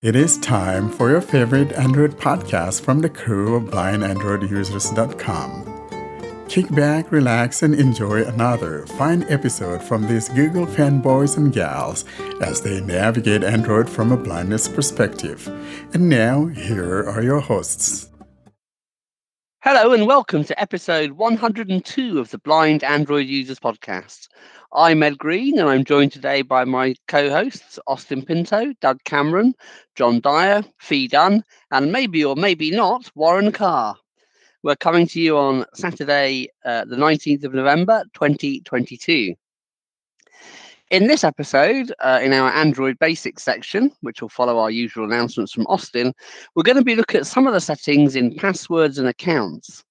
It is time for your favorite Android podcast from the crew of myandroidusers.com. Kick back, relax, and enjoy another fine episode from these Google fanboys and gals as they navigate Android from a blindness perspective. And now, here are your hosts. Hello and welcome to episode 102 of the Blind Android Users Podcast. I'm Ed Green and I'm joined today by my co-hosts Austin Pinto, Doug Cameron, John Dyer, Fee Dunn, and maybe or maybe not, Warren Carr. We're coming to you on Saturday, the 19th of November, 2022. In this episode, in our Android Basics section, which will follow our usual announcements from Austin, we're going to be looking at some of the settings in passwords and accounts.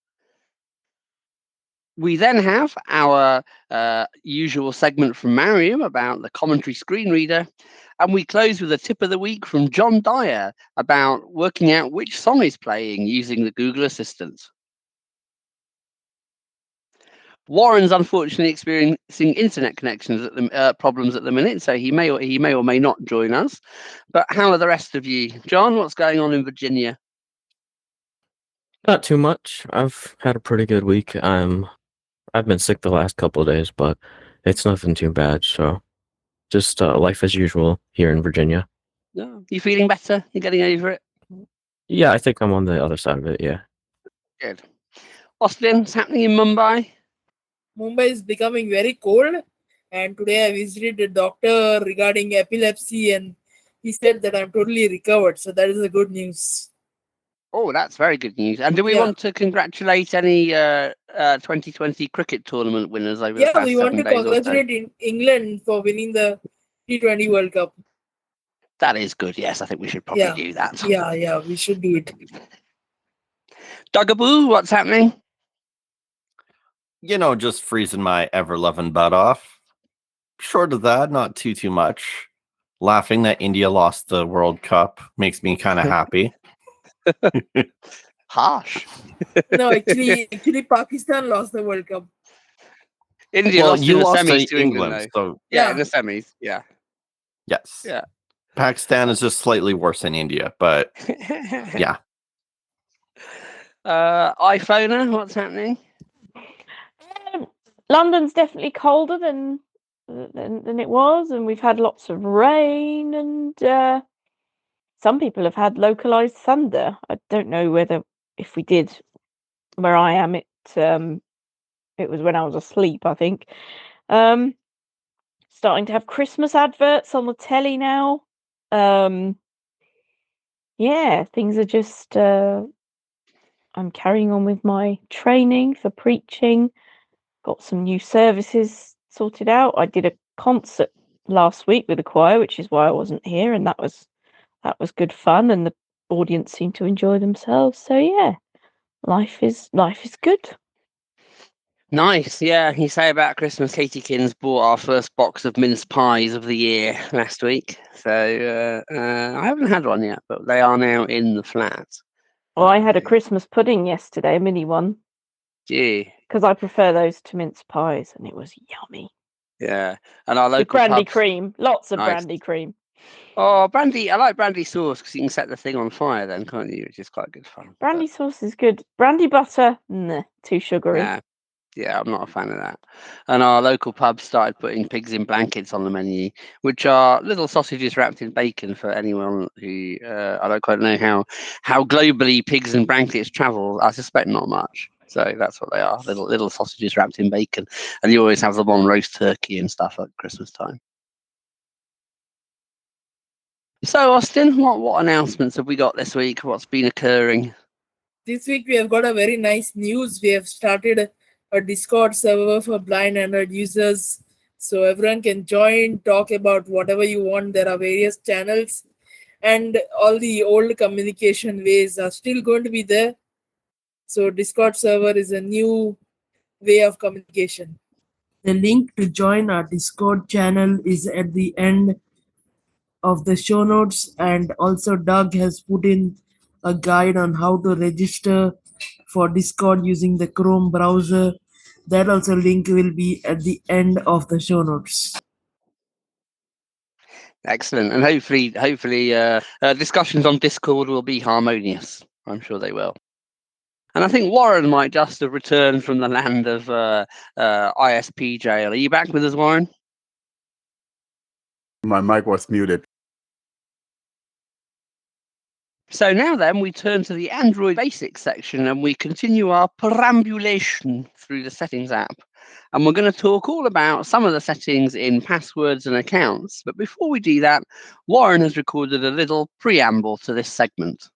We then have our usual segment from Mariam about the commentary screen reader, and we close with a tip of the week from John Dyer about working out which song is playing using the Google Assistant. Warren's unfortunately experiencing internet connections problems at the minute, so he may or may not join us. But how are the rest of you? John, what's going on in Virginia? Not too much. I've had a pretty good week. I've been sick the last couple of days, but it's nothing too bad. So just life as usual here in Virginia. No, you feeling better? You're getting over it? Yeah, I think I'm on the other side of it, yeah. Good. Austin, what's happening in Mumbai? Mumbai is becoming very cold, and today I visited a doctor regarding epilepsy, and he said that I'm totally recovered. So that is a good news. Oh, that's very good news. And do we want to congratulate any 2020 cricket tournament winners over the past 7 days? Yeah, we want to congratulate England for winning the T20 World Cup. That is good. Yes, I think we should probably do that. Yeah, we should do it. Dugaboo, what's happening? Just freezing my ever-loving butt off. Short of that, not too much. Laughing that India lost the World Cup makes me kind of happy. Harsh. No, actually, Pakistan lost the World Cup. India lost in the semis to England. So in the semis. Yeah. Yes. Yeah. Pakistan is just slightly worse than India, but yeah. iPhoner, what's happening? London's definitely colder than it was, and we've had lots of rain, and some people have had localized thunder. I don't know if we did where I am. It was when I was asleep, I think. Starting to have Christmas adverts on the telly now. Yeah, things are just. I'm carrying on with my training for preaching. Got some new services sorted out. I did a concert last week with the choir, which is why I wasn't here, and that was good fun, and the audience seemed to enjoy themselves. So yeah, life is good. Nice. Yeah, you say about Christmas, Katie Kins bought our first box of mince pies of the year last week. So I haven't had one yet, but they are now in the flat. Well, I had a Christmas pudding yesterday, a mini one. Gee. Because I prefer those to mince pies, and it was yummy. Yeah, and our local with brandy pubs, cream, lots of brandy cream. Oh, brandy! I like brandy sauce because you can set the thing on fire, then, can't you? Which is quite good fun. Brandy sauce is good. Brandy butter, nah, too sugary. Yeah, I'm not a fan of that. And our local pubs started putting pigs in blankets on the menu, which are little sausages wrapped in bacon. For anyone who I don't quite know how globally pigs in blankets travel. I suspect not much. So that's what they are, little sausages wrapped in bacon. And you always have them on roast turkey and stuff at Christmas time. So, Austin, what announcements have we got this week? What's been occurring? This week we have got a very nice news. We have started a Discord server for blind Android users. So everyone can join, talk about whatever you want. There are various channels, and all the old communication ways are still going to be there. So Discord server is a new way of communication. The link to join our Discord channel is at the end of the show notes, and also Doug has put in a guide on how to register for Discord using the Chrome browser. That also link will be at the end of the show notes. Excellent, and hopefully, discussions on Discord will be harmonious. I'm sure they will. And I think Warren might just have returned from the land of ISP jail. Are you back with us, Warren? My mic was muted. So now then, we turn to the Android Basics section and we continue our perambulation through the Settings app. And we're going to talk all about some of the settings in passwords and accounts. But before we do that, Warren has recorded a little preamble to this segment.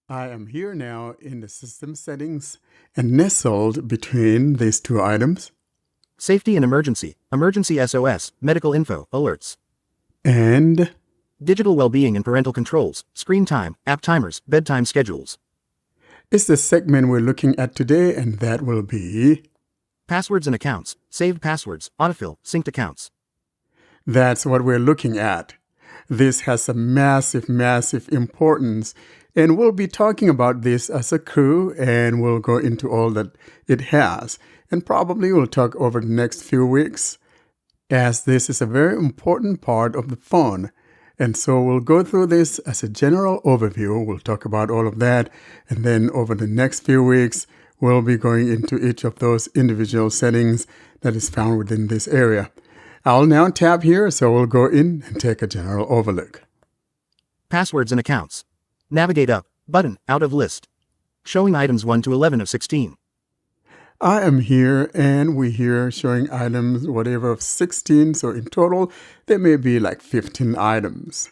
I am here now in the system settings and nestled between these two items. Safety and emergency, emergency SOS, medical info, alerts. And Digital well-being and parental controls, screen time, app timers, bedtime schedules. it's the segment we're looking at today, and that will be Passwords and accounts, saved passwords, autofill, synced accounts. that's what we're looking at. This has a massive, massive importance, and we'll be talking about this as a crew, and we'll go into all that it has. And probably we'll talk over the next few weeks, as this is a very important part of the phone. And so we'll go through this as a general overview. We'll talk about all of that. And then over the next few weeks, we'll be going into each of those individual settings that is found within this area. I'll now tap here, so we'll go in and take a general overlook. Passwords and accounts. Navigate up, button, out of list. Showing items 1 to 11 of 16. I am here, and we're here showing items, whatever, of 16. So in total, there may be like 15 items.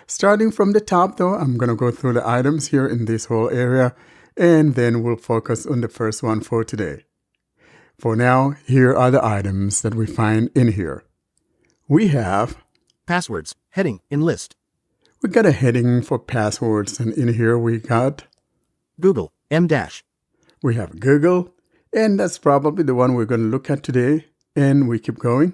Starting from the top, though, I'm going to go through the items here in this whole area, and then we'll focus on the first one for today. For now, here are the items that we find in here. We have, Passwords, heading, in list. we got a heading for passwords, and in here we got, Google, M-. we have Google, and that's probably the one we're going to look at today. And we keep going.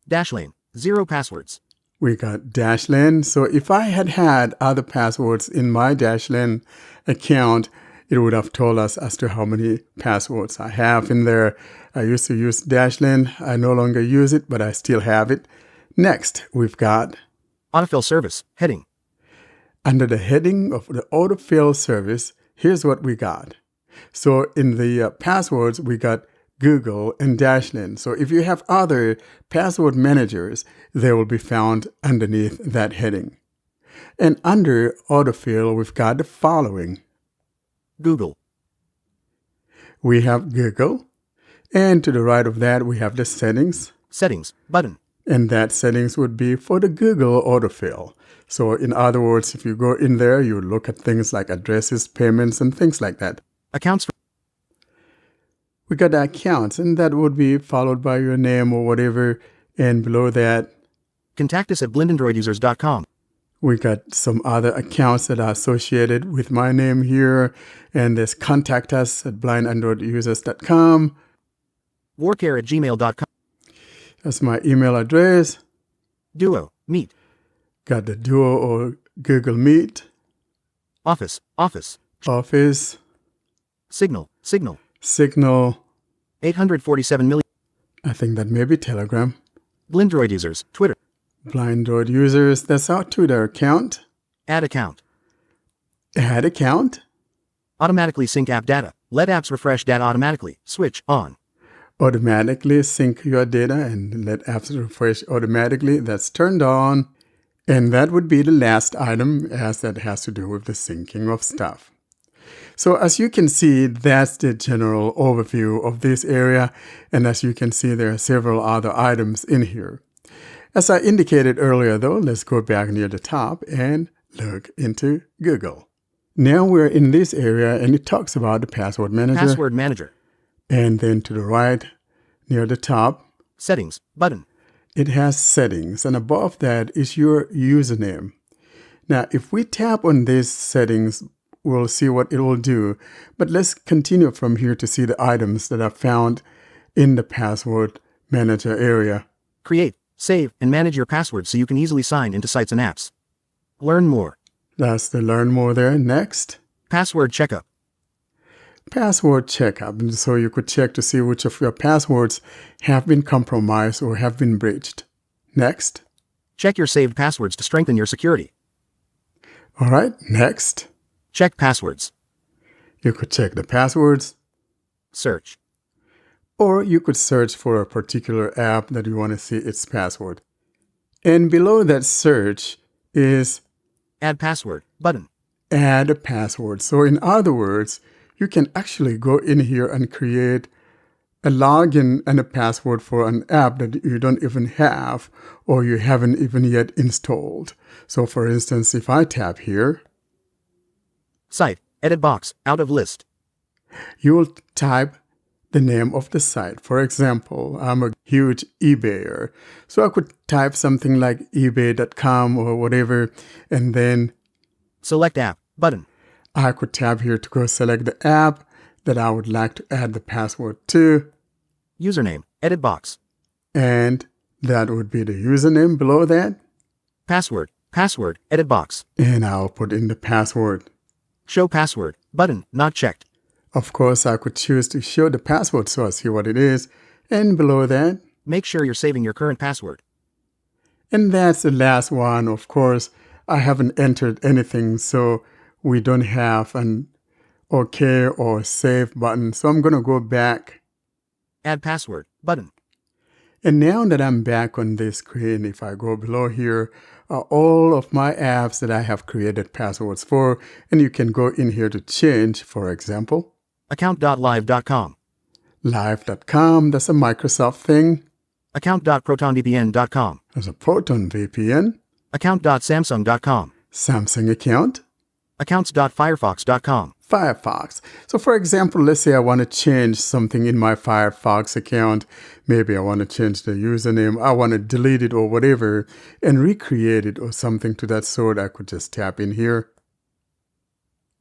Dashlane, 0 passwords. We got Dashlane. So if I had had other passwords in my Dashlane account, it would have told us as to how many passwords I have in there. I used to use Dashlane. I no longer use it, but I still have it. Next, we've got, Autofill service, heading. under the heading of the Autofill service, here's what we got. So in the passwords, we got Google and Dashlane. So if you have other password managers, they will be found underneath that heading. And under Autofill, we've got the following. Google. We have Google, and to the right of that, we have the settings, Settings, button. and that settings would be for the Google autofill. So in other words, if you go in there, you look at things like addresses, payments, and things like that. Accounts. We got the accounts, and that would be followed by your name or whatever, and below that, Contactus at blindandroidusers.com. we got some other accounts that are associated with my name here, and there's contactus at blindandroidusers.com. Warcare at gmail.com. That's my email address. Duo, Meet. Got the Duo or Google Meet, Office, Office, Signal, Signal. 847 million. I think that may be Telegram. Blindroid users, Twitter. Blind Droid users, that's our Twitter account. Add account. Add account. Automatically sync app data. Let apps refresh data automatically. Switch on. Automatically sync your data and let apps refresh automatically. That's turned on. And that would be the last item, as that has to do with the syncing of stuff. So as you can see, that's the general overview of this area. And as you can see, there are several other items in here. As I indicated earlier, though, let's go back near the top and look into Google. Now we're in this area, and it talks about the password manager. Password manager. And then to the right, near the top, Settings, button. it has settings, and above that is your username. Now, if we tap on these settings, we'll see what it will do. But let's continue from here to see the items that are found in the password manager area. Create, save, and manage your password so you can easily sign into sites and apps. Learn more. That's the learn more there. Next, Password checkup. password checkup. And so you could check to see which of your passwords have been compromised or have been breached. Next. Check your saved passwords to strengthen your security. All right, next. Check passwords. You could check the passwords, Search. or you could search for a particular app that you want to see its password. And below that search is Add password button. add a password. So in other words, you can actually go in here and create a login and a password for an app that you don't even have or you haven't even yet installed. So for instance, if I tap here, Site. Edit box. Out of list. you will type the name of the site. For example, I'm a huge eBayer. So I could type something like ebay.com or whatever, and then Select app button. I could tap here to go select the app that I would like to add the password to, Username. Edit box. and that would be the username below that, Password. Password. Edit box. and I'll put in the password. Show password button not checked. Of course, I could choose to show the password so I see what it is, and below that, Make sure you're saving your current password. and that's the last one. Of course, I haven't entered anything, so we don't have an OK or save button. So I'm going to go back. Add password button. And now that I'm back on this screen, if I go below here, are all of my apps that I have created passwords for. And you can go in here to change, for example, Account.live.com. live.com. That's a Microsoft thing. Account.protondvpn.com. There's a Proton VPN, Account.samsung.com. Samsung account, Accounts.firefox.com. Firefox. So for example, let's say I want to change something in my Firefox account. Maybe I want to change the username. I want to delete it or whatever and recreate it or something to that sort. I could just tap in here.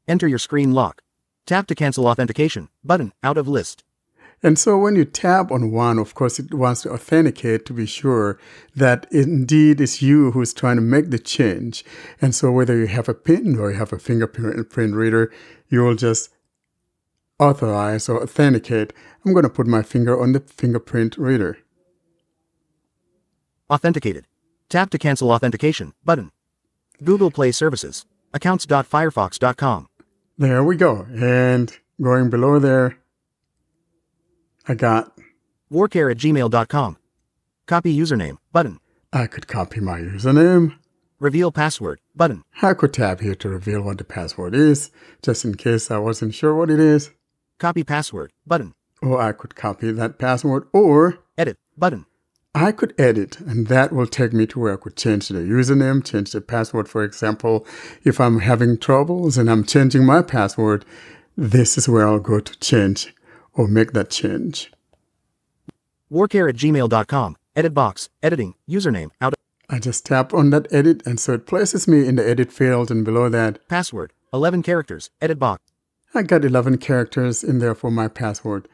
Enter your screen lock. Tap to cancel authentication button out of list. And so when you tap on one, of course, it wants to authenticate to be sure that indeed it's you who's trying to make the change. And so whether you have a PIN or you have a fingerprint reader, you will just authorize or authenticate. I'm going to put my finger on the fingerprint reader. Authenticated. Tap to cancel authentication button. Google Play Services. Accounts.firefox.com. There we go. And going below there, I got, warcare@gmail.com. Copy username button. I could copy my username. Reveal password button. I could tap here to reveal what the password is, just in case I wasn't sure what it is. Copy password button. Or I could copy that password, or Edit button. I could edit, and that will take me to where I could change the username, change the password. For example, if I'm having troubles and I'm changing my password, this is where I'll go to change or make that change. warcare@gmail.com. Edit box. Editing. Username. Out. I just tap on that edit, and so it places me in the edit field, and below that, Password. 11 characters. Edit box. I got 11 characters in there for my password.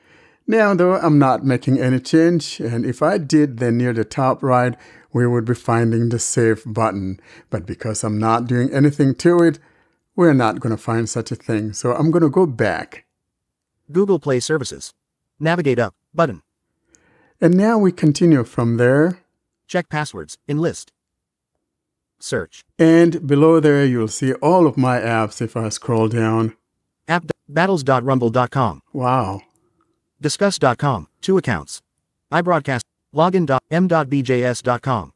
Now, though, I'm not making any change, and if I did, then near the top right, we would be finding the save button. But because I'm not doing anything to it, we're not going to find such a thing. So I'm going to go back. Google Play Services. Navigate up button. And now we continue from there. Check passwords in list. Search. And below there, you'll see all of my apps if I scroll down. App. Battles.rumble.com. Wow. Discuss.com. 2 accounts. iBroadcast. Login.m.bjs.com.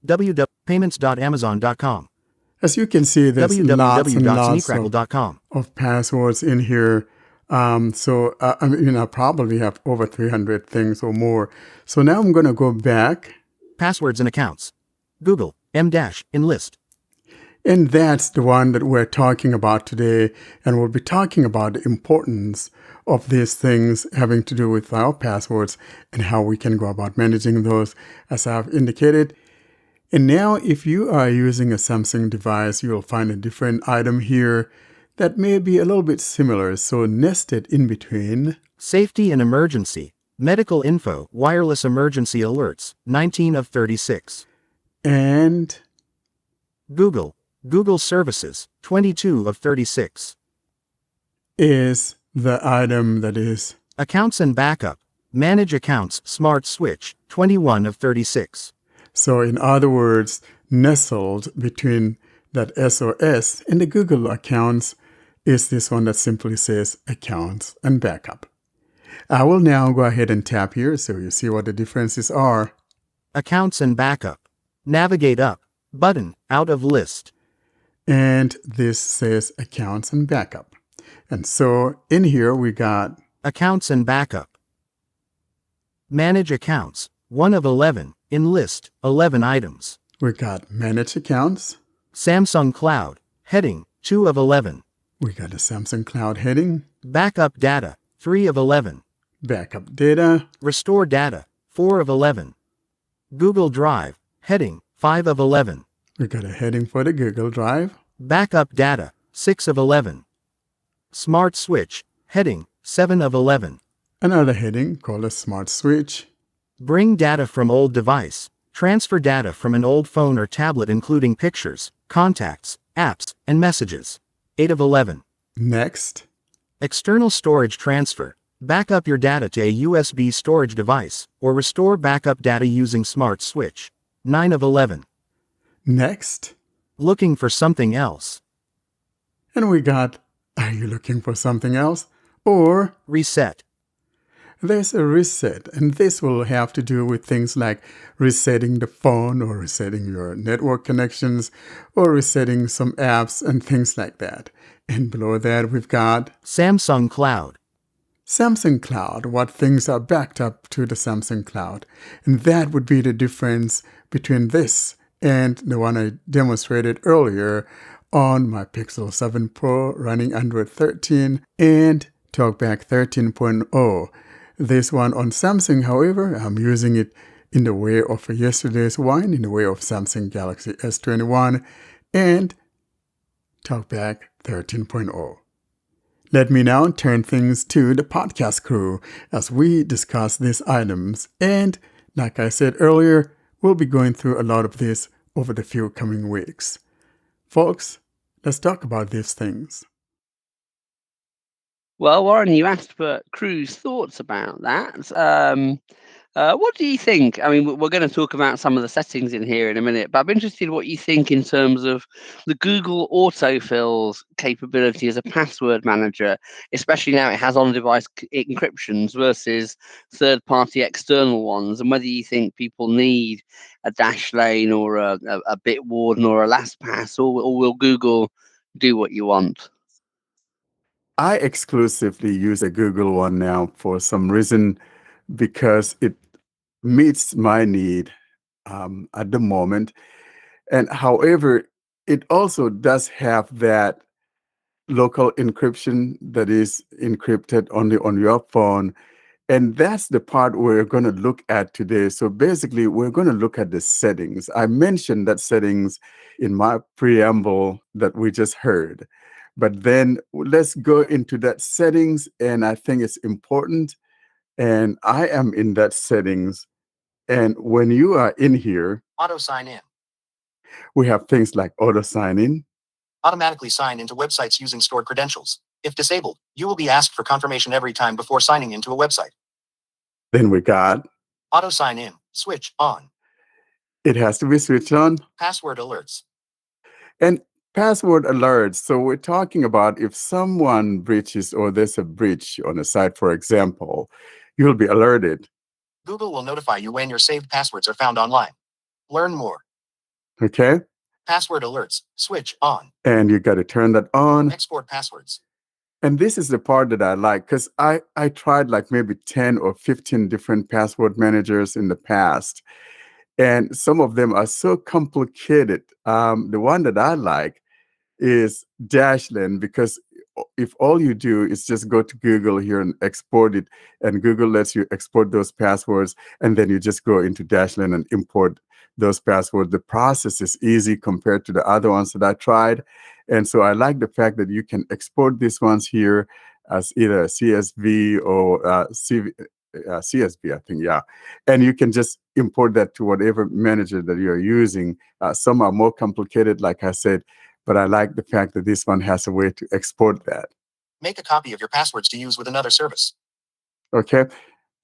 www.payments.amazon.com. As you can see, there's lots and lots www.sneakrackle.com. of passwords in here. I probably have over 300 things or more. So now I'm going to go back. Passwords and accounts. Google. M-in list. And that's the one that we're talking about today. And we'll be talking about the importance of these things having to do with our passwords and how we can go about managing those, as I've indicated. And now, if you are using a Samsung device, you'll find a different item here that may be a little bit similar. So nested in between. Safety and emergency. Medical info. Wireless emergency alerts. 19 of 36. And Google. Google services. 22 of 36. Is the item that is Accounts and backup. Manage accounts, smart switch, 21 of 36. So in other words, nestled between that SOS and the Google accounts is this one that simply says accounts and backup. I will now go ahead and tap here so you see what the differences are. Accounts and backup. Navigate up. Button, out of list. And this says accounts and backup. And so in here we got Accounts and backup. Manage accounts, 1 of 11. In list, 11 items. we got manage accounts. Samsung Cloud. Heading, 2 of 11. We got a Samsung Cloud heading. Backup data, 3 of 11. Backup data. Restore data, 4 of 11. Google Drive. Heading, 5 of 11. We got a heading for the Google Drive. Backup data, 6 of 11. Smart switch. Heading, 7 of 11. Another heading called a Smart Switch. Bring data from old device. Transfer data from an old phone or tablet including pictures, contacts, apps, and messages. 8 of 11. Next. External storage transfer. Back up your data to a USB storage device, or restore backup data using Smart Switch. 9 of 11. Next. Looking for something else. And we got, are you looking for something else? Or Reset. there's a reset, and this will have to do with things like resetting the phone or resetting your network connections or resetting some apps and things like that. And below that, we've got Samsung Cloud. Samsung Cloud, what things are backed up to the Samsung Cloud. And that would be the difference between this and the one I demonstrated earlier on my Pixel 7 Pro running Android 13 and TalkBack 13.0. This one on Samsung, however, I'm using it in the way of yesterday's wine, in the way of Samsung Galaxy S21 and TalkBack 13.0. Let me now turn things to the podcast crew as we discuss these items. And like I said earlier, we'll be going through a lot of this over the few coming weeks. Folks, let's talk about these things. Well, Warren, you asked for crew's thoughts about that. What do you think? I mean, we're going to talk about some of the settings in here in a minute, but I'm interested in what you think in terms of the Google Autofill's capability as a password manager, especially now it has on-device encryptions versus third-party external ones, and whether you think people need a Dashlane or a Bitwarden or a LastPass, or will Google do what you want? I exclusively use a Google one now for some reason because it meets my need at the moment. And however, it also does have that local encryption that is encrypted only on your phone. And that's the part we're going to look at today. So basically, we're going to look at the settings. I mentioned that settings in my preamble that we just heard. But then let's go into that settings. And I think it's important. And I am in that settings. And when you are in here, Auto sign in. we have things like auto sign in. Automatically sign into websites using stored credentials. If disabled, you will be asked for confirmation every time before signing into a website. Then we got, Auto sign in. Switch on. it has to be switched on. Password alerts. And password alerts. So we're talking about if someone breaches or there's a breach on a site, for example, you'll be alerted. Google will notify you when your saved passwords are found online. Learn more. Okay. Password alerts. Switch on. And you got to turn that on. Export passwords. And this is the part that I like because I tried like maybe 10 or 15 different password managers in the past. And some of them are so complicated. The one that I like is Dashlane because if all you do is just go to Google here and export it, and Google lets you export those passwords, and then you just go into Dashlane and import those passwords. The process is easy compared to the other ones that I tried. And so I like the fact that you can export these ones here as either a CSV or CSV, I think, yeah. And you can just import that to whatever manager that you're using. Some are more complicated, like I said, but I like the fact that this one has a way to export that. Make a copy of your passwords to use with another service. Okay.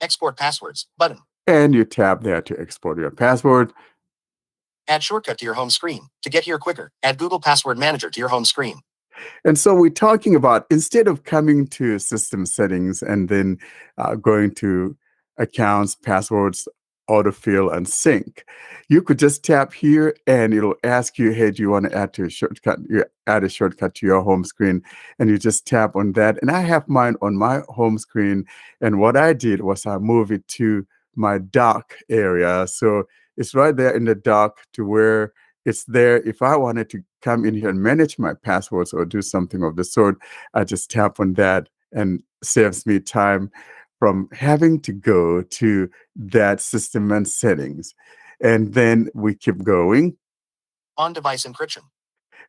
Export passwords button. And you tap there to export your password. Add shortcut to your home screen. To get here quicker, add Google Password Manager to your home screen. And so we're talking about, instead of coming to system settings and then going to accounts, passwords, autofill, and sync, you could just tap here and it'll ask you, hey, do you want to add to a shortcut? You add a shortcut to your home screen, and you just tap on that. And I have mine on my home screen. And what I did was I moved it to my dock area. So it's right there in the dock to where it's there. If I wanted to come in here and manage my passwords or do something of the sort, I just tap on that and saves me time from having to go to that system and settings. And then we keep going. On-device encryption.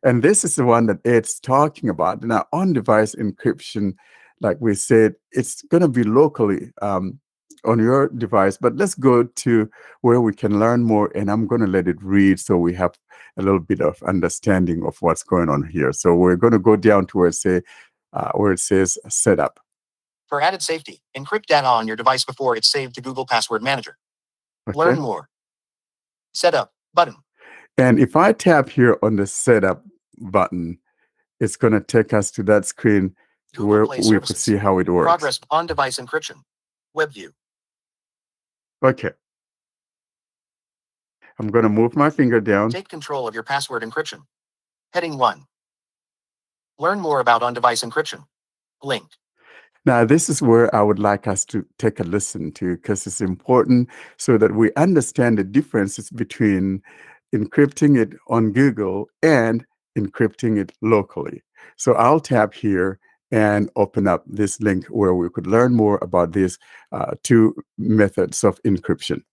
And this is the one that Ed's talking about. Now, on-device encryption, like we said, it's going to be locally on your device, but let's go to where we can learn more, and I'm going to let it read so we have a little bit of understanding of what's going on here. So we're going to go down to where it says setup. For added safety, encrypt data on your device before it's saved to Google Password Manager. Okay. Learn more. Setup button. And if I tap here on the setup button, it's going to take us to that screen to Google where Play we Services. could see how it works. Progress on-device encryption. Web view. Okay. I'm going to move my finger down. Take control of your password encryption. Heading 1. Learn more about on-device encryption. Link. Now, this is where I would like us to take a listen to, because it's important so that we understand the differences between encrypting it on Google and encrypting it locally. So I'll tap here and open up this link where we could learn more about these two methods of encryption.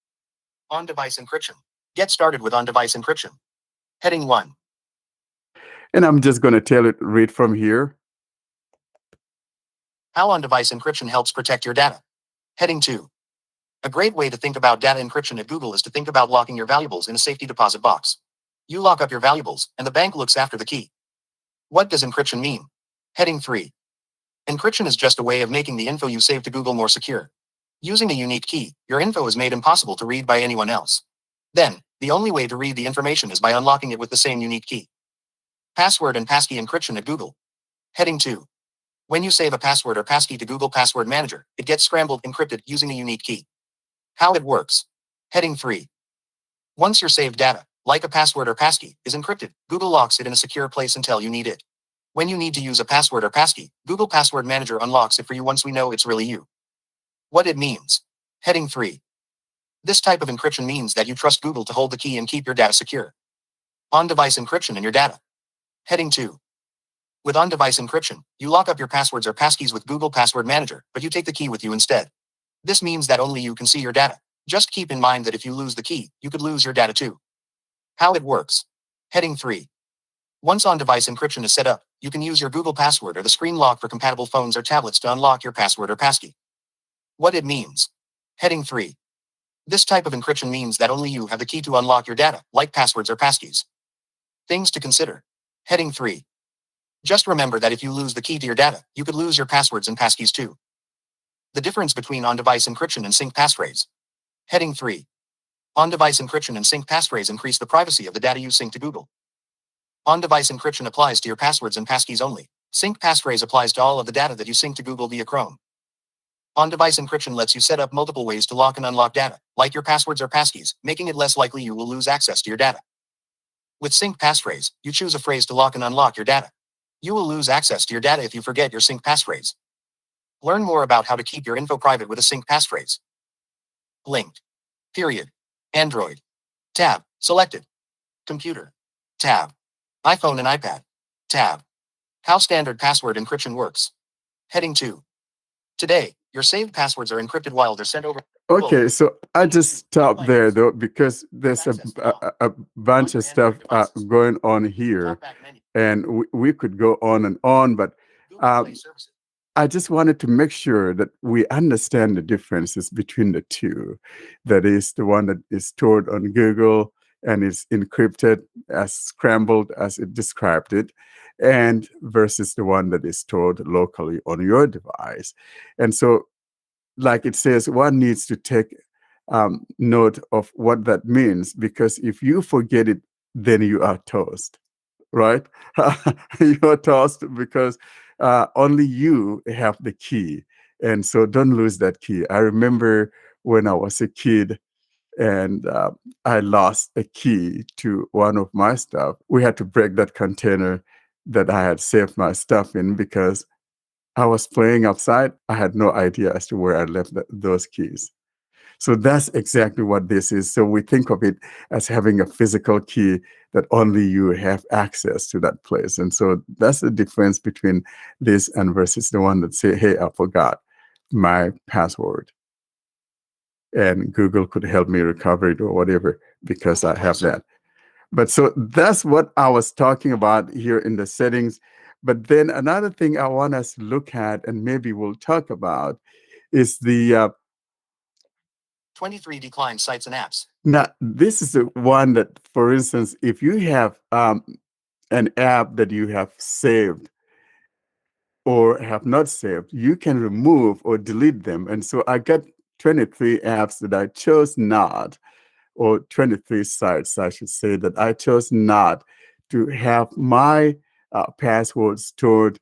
On-device encryption. Get started with on-device encryption. Heading 1. And I'm just going to tell it, read from here. How on-device encryption helps protect your data. Heading 2. A great way to think about data encryption at Google is to think about locking your valuables in a safety deposit box. You lock up your valuables, and the bank looks after the key. What does encryption mean? Heading 3. Encryption is just a way of making the info you save to Google more secure. Using a unique key, your info is made impossible to read by anyone else. Then, the only way to read the information is by unlocking it with the same unique key. Password and passkey encryption at Google. Heading 2. When you save a password or passkey to Google Password Manager, it gets scrambled, encrypted using a unique key. How it works. Heading 3. Once your saved data, like a password or passkey, is encrypted, Google locks it in a secure place until you need it. When you need to use a password or passkey, Google Password Manager unlocks it for you once we know it's really you. What it means. Heading 3. This type of encryption means that you trust Google to hold the key and keep your data secure. On-device encryption in your data. Heading 2. With on-device encryption, you lock up your passwords or passkeys with Google Password Manager, but you take the key with you instead. This means that only you can see your data. Just keep in mind that if you lose the key, you could lose your data too. How it works. Heading 3. Once on-device encryption is set up, you can use your Google Password or the screen lock for compatible phones or tablets to unlock your password or passkey. What it means. Heading 3. This type of encryption means that only you have the key to unlock your data, like passwords or passkeys. Things to consider. Heading 3. Just remember that if you lose the key to your data, you could lose your passwords and passkeys too. The difference between on-device encryption and sync passphrase. Heading 3. On-device encryption and sync passphrase increase the privacy of the data you sync to Google. On-device encryption applies to your passwords and passkeys only. Sync passphrase applies to all of the data that you sync to Google via Chrome. On-device encryption lets you set up multiple ways to lock and unlock data, like your passwords or passkeys, making it less likely you will lose access to your data. With sync passphrase, you choose a phrase to lock and unlock your data. You will lose access to your data if you forget your sync passphrase. Learn more about how to keep your info private with a sync passphrase. Linked. Period. Android. Tab. Selected. Computer. Tab. iPhone and iPad. Tab. How standard password encryption works. Heading 2. Today, your saved passwords are encrypted while they're sent over. Okay, so I just stopped there though because there's a bunch of stuff going on here, and we could go on, but I just wanted to make sure that we understand the differences between the two. That is the one that is stored on Google and is encrypted as scrambled as it described it, and versus the one that is stored locally on your device. And so, like it says, one needs to take note of what that means, because if you forget it, then you are toast, right? You are toast because only you have the key. And so don't lose that key. I remember when I was a kid, and I lost a key to one of my stuff. We had to break that container that I had saved my stuff in because I was playing outside. I had no idea as to where I left those keys. So that's exactly what this is. So we think of it as having a physical key that only you have access to that place. And so that's the difference between this and versus the one that say, hey, I forgot my password, and Google could help me recover it or whatever because I have that. But so that's what I was talking about here in the settings. But then another thing I want us to look at, and maybe we'll talk about, is the 23 declined sites and apps. now this is the one that, for instance, if you have an app that you have saved or have not saved, you can remove or delete them. And so I got 23 apps that I chose not, or 23 sites, I should say, that I chose not to have my password stored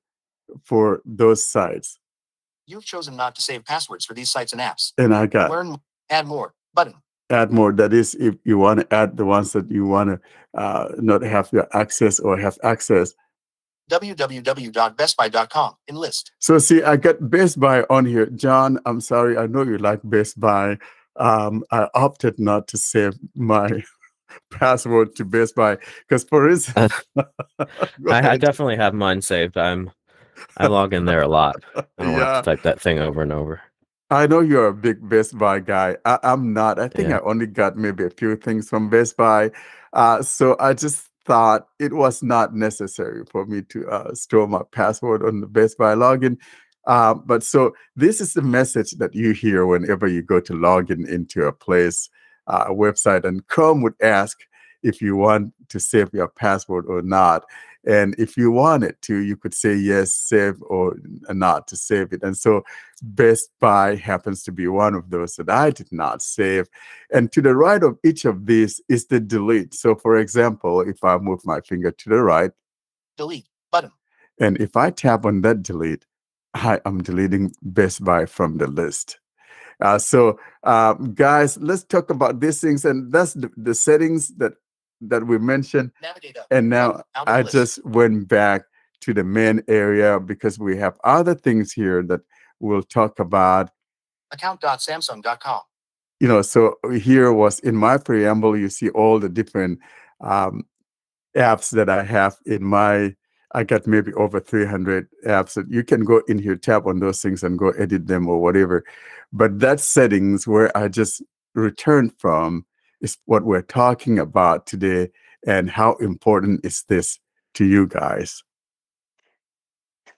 for those sites. You've chosen not to save passwords for these sites and apps. And I got Learn, add more button. add more. That is, if you want to add the ones that you want to not have your access or have access. www.bestbuy.com in list. So see, I got Best Buy on here. John, I'm sorry. I know you like Best Buy. I opted not to save my password to Best Buy because, for instance, I definitely have mine saved. I log in there a lot. I don't have Yeah. to type that thing over and over. I know you're a big Best Buy guy. I'm not. I think Yeah. I only got maybe a few things from Best Buy. So I just thought it was not necessary for me to store my password on the Best Buy login. But so this is the message that you hear whenever you go to log in into a place, a website, and Chrome would ask if you want to save your password or not. And if you wanted to, you could say yes, save, or not to save it. And so Best Buy happens to be one of those that I did not save. And to the right of each of these is the delete. So for example, if I move my finger to the right, Delete button. and if I tap on that delete, I am deleting Best Buy from the list. So guys, let's talk about these things. And that's the settings that we mentioned. Navigate up. And now Button, out of I list. just went back to the main area because we have other things here that we'll talk about. Account.samsung.com. You know, so here was in my preamble, you see all the different apps that I have in my, I got maybe over 300 apps that you can go in here, tap on those things and go edit them or whatever. But that settings where I just returned from is what we're talking about today. And how important is this to you guys?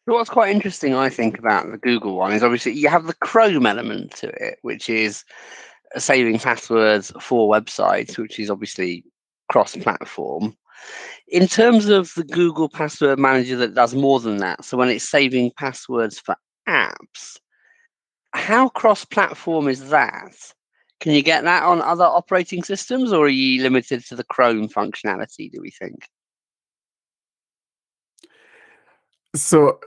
So what's quite interesting, I think, about the Google one is obviously you have the Chrome element to it, which is saving passwords for websites, which is obviously cross-platform. In terms of the Google Password Manager that does more than that, so when it's saving passwords for apps, how cross-platform is that? Can you get that on other operating systems, or are you limited to the Chrome functionality, do we think? So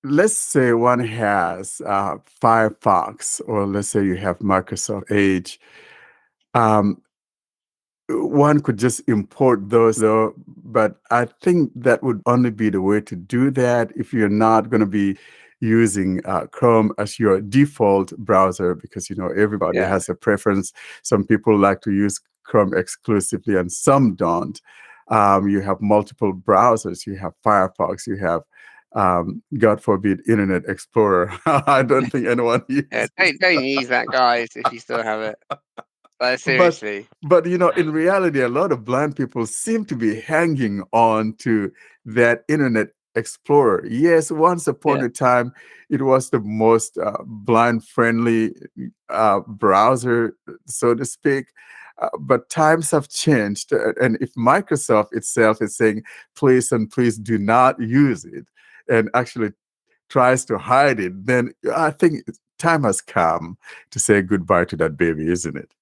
let's say one has Firefox, or let's say you have Microsoft Edge. One could just import those, though, but I think that would only be the way to do that if you're not going to be using Chrome as your default browser, because you know everybody Yeah. has a preference. Some people like to use Chrome exclusively, and some don't. You have multiple browsers. You have Firefox. You have, God forbid, Internet Explorer. I don't think anyone uses. Yeah, don't use that, guys, if you still have it. But seriously. But you know, in reality, a lot of blind people seem to be hanging on to that Internet Explorer. Yes, once upon a time, it was the most blind-friendly browser, so to speak. But times have changed, and if Microsoft itself is saying, please and please do not use it, and actually tries to hide it, then I think time has come to say goodbye to that baby, isn't it?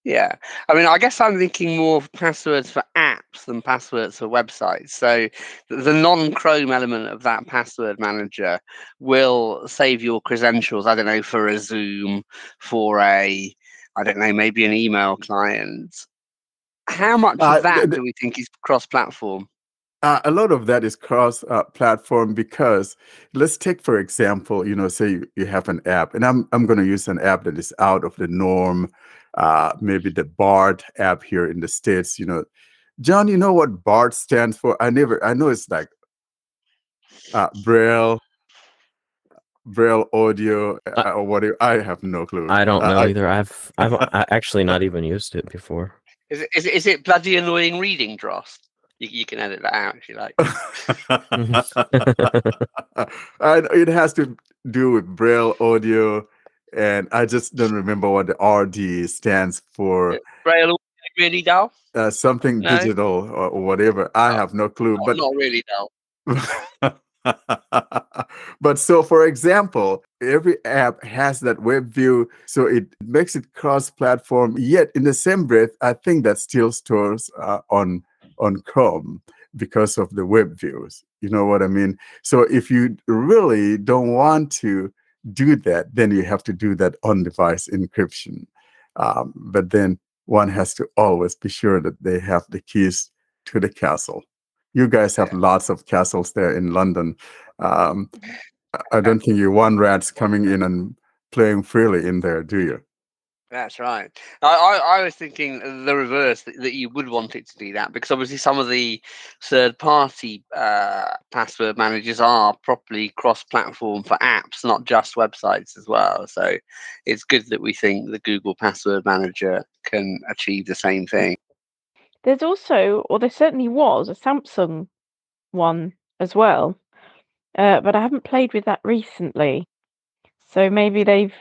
Yeah. I mean, I guess I'm thinking more of passwords for apps than passwords for websites. So the non-Chrome element of that password manager will save your credentials, I don't know, for a Zoom, for I don't know, maybe an email client. How much of that do we think is cross-platform? A lot of that is cross-platform because let's take, for example, say you have an app, and I'm going to use an app that is out of the norm, maybe the BART app here in the States. John, you know what BART stands for? I know it's like Braille audio or whatever. I have no clue. I don't know either. I've actually not even used it before. Is it bloody annoying reading, Dross? You can edit that out if you like. It has to do with Braille audio, and I just don't remember what the RD stands for. Braille audio really dull? Something No? digital or whatever. I have no clue. But not really dull. But so, for example, every app has that web view, so it makes it cross-platform. Yet, in the same breath, I think that still stores on Chrome because of the web views. You know what I mean? So, if you really don't want to do that, then you have to do that on-device encryption. But then one has to always be sure that they have the keys to the castle. You guys have lots of castles there in London. I don't think you want rats coming in and playing freely in there, do you? That's right. I was thinking the reverse, that you would want it to do that, because obviously some of the third-party password managers are properly cross-platform for apps, not just websites as well. So it's good that we think the Google Password Manager can achieve the same thing. There's also, or there certainly was, a Samsung one as well, but I haven't played with that recently. So maybe they've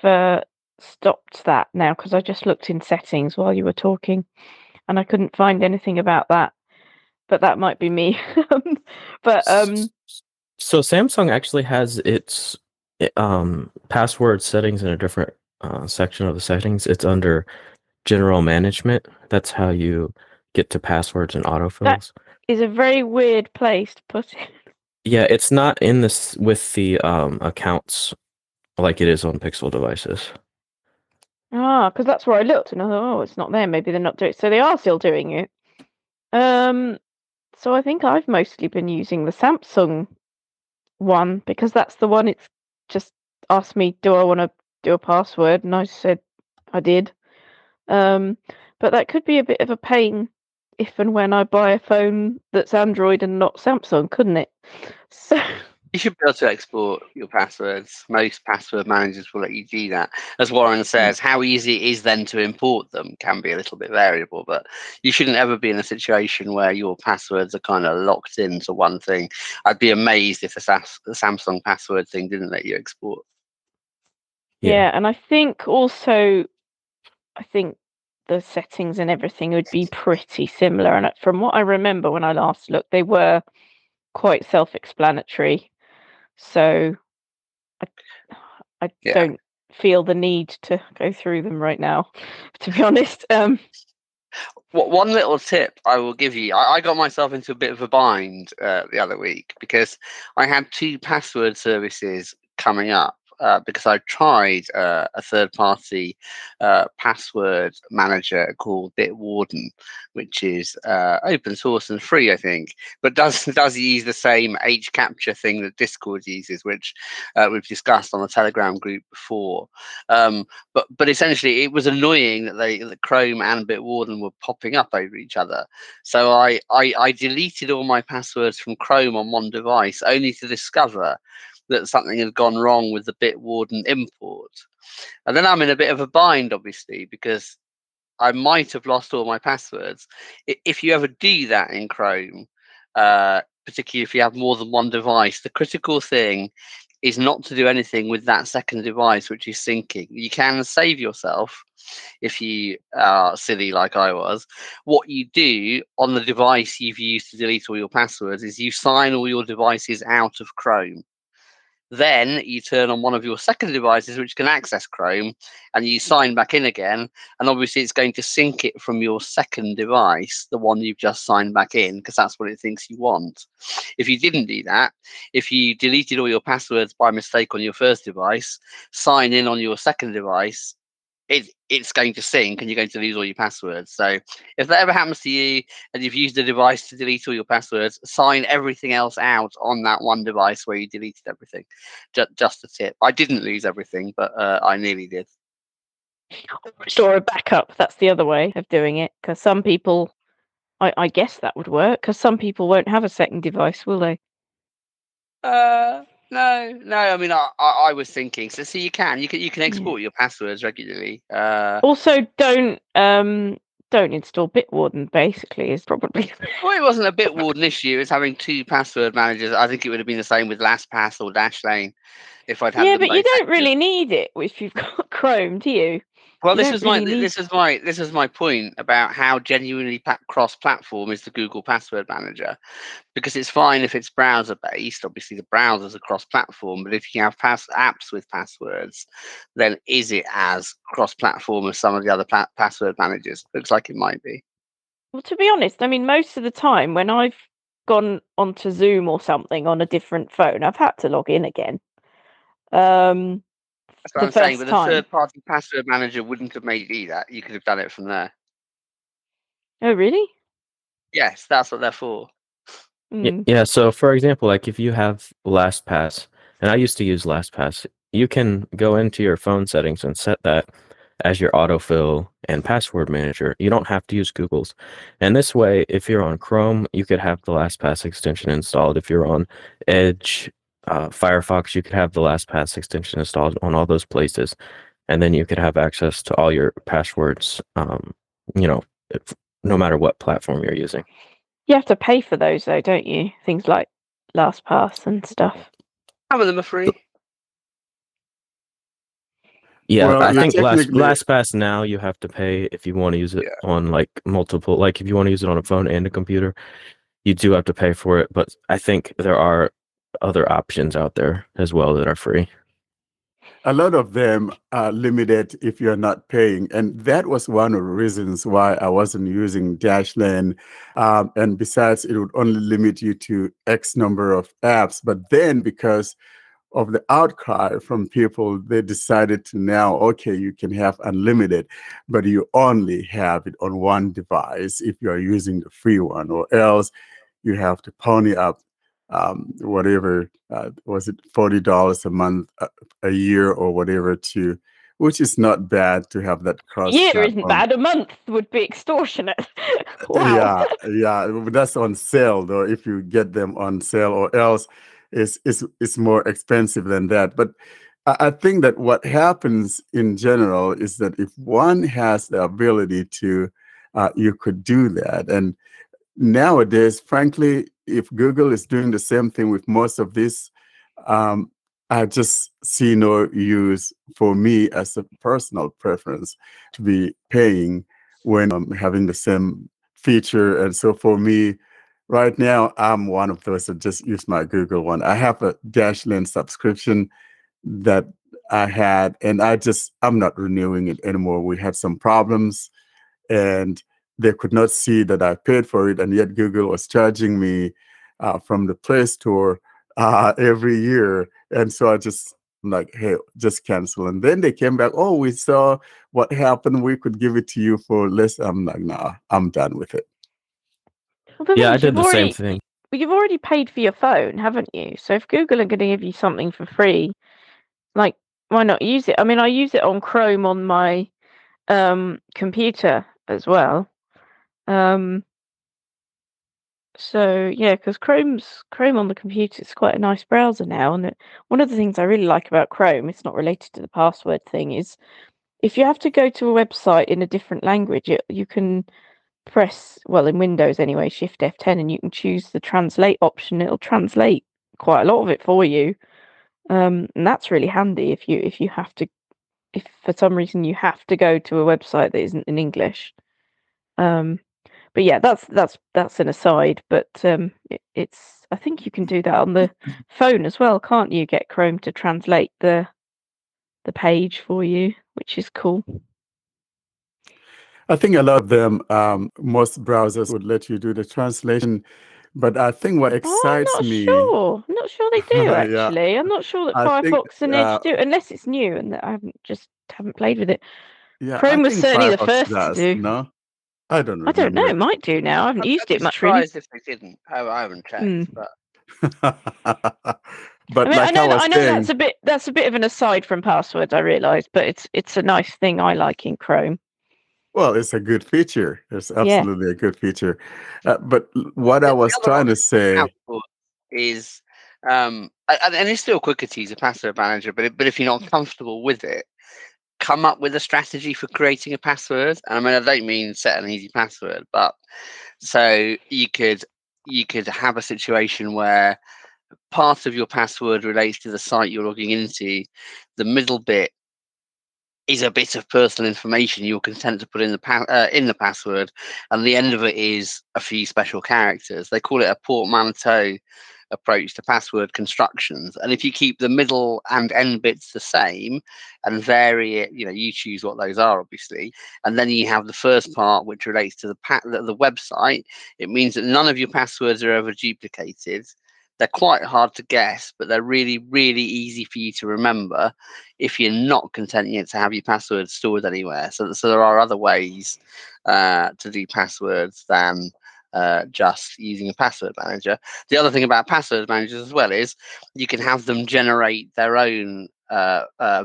stopped that now, because I just looked in settings while you were talking and I couldn't find anything about that. But that might be me. But So Samsung actually has its password settings in a different section of the settings. It's under general management. That's how you get to passwords and autofills. is a very weird place to put it. Yeah, it's not in this with the accounts like it is on Pixel devices. Because that's where I looked and I thought, oh, it's not there. Maybe they're not doing it. So they are still doing it. So I think I've mostly been using the Samsung one, because that's the one it's just asked me, do I want to do a password? And I said I did. But that could be a bit of a pain if and when I buy a phone that's Android and not Samsung, couldn't it? So You should be able to export your passwords. Most password managers will let you do that. As Warren says, how easy it is then to import them can be a little bit variable, but you shouldn't ever be in a situation where your passwords are kind of locked into one thing. The be amazed if the Samsung password thing didn't let you export. Yeah, and I think also, the settings and everything would be pretty similar. And from what I remember when I last looked, they were quite self-explanatory. So I don't feel the need to go through them right now, to be honest. One little tip I will give you. I got myself into a bit of a bind the other week because I had 2 password services coming up. Because I tried a third-party password manager called Bitwarden, which is open source and free, I think, but does use the same HCAPTCHA thing that Discord uses, which we've discussed on the Telegram group before. But essentially, it was annoying that Chrome and Bitwarden were popping up over each other. So I deleted all my passwords from Chrome on one device, only to discover that something had gone wrong with the Bitwarden import. And then I'm in a bit of a bind, obviously, because I might have lost all my passwords. If you ever do that in Chrome, particularly if you have more than one device, the critical thing is not to do anything with that second device which is syncing. You can save yourself if you are silly like I was. What you do on the device you've used to delete all your passwords is you sign all your devices out of Chrome. Then you turn on one of your second devices which can access Chrome, and you sign back in again, and obviously it's going to sync it from your second device, the one you've just signed back in, because that's what it thinks you want. If you didn't do that, if you deleted all your passwords by mistake on your first device, sign in on your second device, it's going to sync and you're going to lose all your passwords. So if that ever happens to you and you've used a device to delete all your passwords, sign everything else out on that one device where you deleted everything. Just a tip. I didn't lose everything, but I nearly did. Store a backup. That's the other way of doing it. Because some people, I guess that would work. Because some people won't have a second device, will they? No. I mean, I was thinking. So you can export your passwords regularly. Also, don't install Bitwarden. Basically, is probably. Well, it wasn't a Bitwarden issue. It's having two password managers. I think it would have been the same with LastPass or Dashlane if I'd had. Yeah, them but you both don't active. really need it if you've got Chrome, do you? Well, You this don't is really my point about how genuinely cross-platform is the Google Password Manager, because it's fine if it's browser-based. Obviously, the browser's a cross-platform, but if you have apps with passwords, then is it as cross-platform as some of the other password managers? Looks like it might be. Well, to be honest, I mean, most of the time when I've gone onto Zoom or something on a different phone, I've had to log in again. That's what I'm saying, but the third-party password manager wouldn't have made you do that. You could have done it from there. Oh, really? Yes, that's what they're for. Yeah, so for example, like if you have LastPass, and I used to use LastPass, you can go into your phone settings and set that as your autofill and password manager. You don't have to use Google's. And this way, if you're on Chrome, you could have the LastPass extension installed. If you're on Edge, Firefox, you could have the LastPass extension installed on all those places. And then you could have access to all your passwords, no matter what platform you're using. You have to pay for those, though, don't you? Things like LastPass and stuff. Some of them are free. Yeah, Well, I think technically- LastPass now you have to pay if you want to use it on like multiple, like if you want to use it on a phone and a computer, you do have to pay for it. But I think there are other options out there as well that are free. A lot of them are limited if you're not paying. And that was one of the reasons why I wasn't using Dashlane. And besides, it would only limit you to X number of apps. But then because of the outcry from people, they decided to now, okay, you can have unlimited, but you only have it on one device if you're using the free one, or else you have to pony up whatever, was it $40 a month, a year or whatever, which is not bad to have that cross. Year isn't bad. A month would be extortionate. Wow. Yeah. That's on sale though. If you get them on sale, or else it's more expensive than that. But I think that what happens in general is that if one has the ability to, you could do that. And nowadays, frankly, if Google is doing the same thing with most of this, I just see no use for me as a personal preference to be paying when I'm having the same feature. And so for me, right now, I'm one of those that just use my Google one. I have a Dashlane subscription that I had, and I'm not renewing it anymore. We had some problems, and they could not see that I paid for it, and yet Google was charging me from the Play Store every year. And so I'm like, hey, just cancel. And then they came back, oh, we saw what happened. We could give it to you for less. I'm like, nah, I'm done with it. Well, Yeah, I did the same thing. Well, you've already paid for your phone, haven't you? So if Google are going to give you something for free, like, why not use it? I mean, I use it on Chrome on my computer as well. So yeah, because Chrome on the computer is quite a nice browser now, and one of the things I really like about Chrome, it's not related to the password thing, is if you have to go to a website in a different language, you can press, well, in Windows anyway, Shift F10, and you can choose the translate option. It'll translate quite a lot of it for you, And that's really handy if you have to, if for some reason you have to go to a website that isn't in English. But yeah, that's an aside. But it's I think you can do that on the phone as well, can't you? Get Chrome to translate the page for you, which is cool. I think a lot of them, most browsers would let you do the translation. But I think what excites me, I'm not sure they do Yeah. actually. I'm not sure that I think, Firefox and Edge do, unless it's new and that I haven't played with it. yeah, I Chrome was think certainly the Firefox first to does. do. No, I don't I don't know. remember. It might do now. I haven't I'd used be it much really. surprised if they didn't. I haven't checked, Hmm. but But I mean, like I was I know saying, that's a bit of an aside from passwords. I realise, but it's a nice thing I like in Chrome. well, it's a good feature. It's Yeah. absolutely a good feature. But what I was the other trying to option say, output is, and it's still quicker to use a password manager, but if you're not comfortable with it, come up with a strategy for creating a password. And I mean, I don't mean set an easy password, but so you could have a situation where part of your password relates to the site you're logging into. The middle bit is a bit of personal information you're content to put in the password, and the end of it is a few special characters. They call it a portmanteau approach to password constructions. And if you keep the middle and end bits the same and vary it, you choose what those are, obviously, and then you have the first part which relates to the website. It means that none of your passwords are ever duplicated. They're quite hard to guess, but they're really, really easy for you to remember if you're not content yet to have your passwords stored anywhere. So there are other ways to do passwords than just using a password manager. The other thing about password managers as well is you can have them generate their own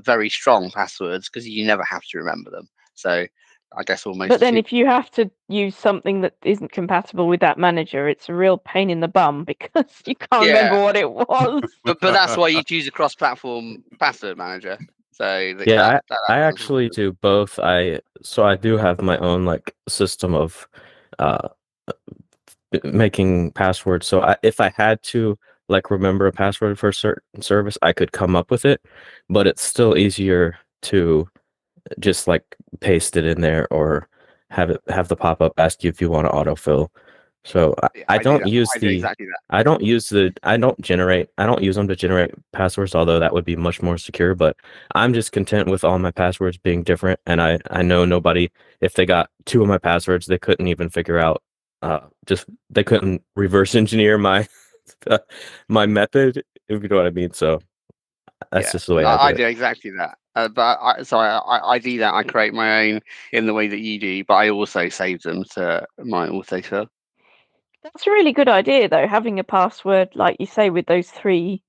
very strong passwords because you never have to remember them. So I guess almost. But then if you have to use something that isn't compatible with that manager, it's a real pain in the bum because you can't remember what it was. but that's why you choose a cross-platform password manager. So I actually do both. I do have my own like system of making passwords. So if I had to like remember a password for a certain service, I could come up with it, but it's still easier to just like paste it in there or have the pop-up ask you if you want to autofill. So I don't use I don't use them to generate passwords, although that would be much more secure. But I'm just content with all my passwords being different, and I know nobody, if they got two of my passwords, they couldn't even figure out they couldn't reverse engineer my my method, if you know what I mean. So that's just the way I do exactly that. But I do that. I create my own in the way that you do, but I also save them to my autofill. That's a really good idea, though, having a password, like you say, with those three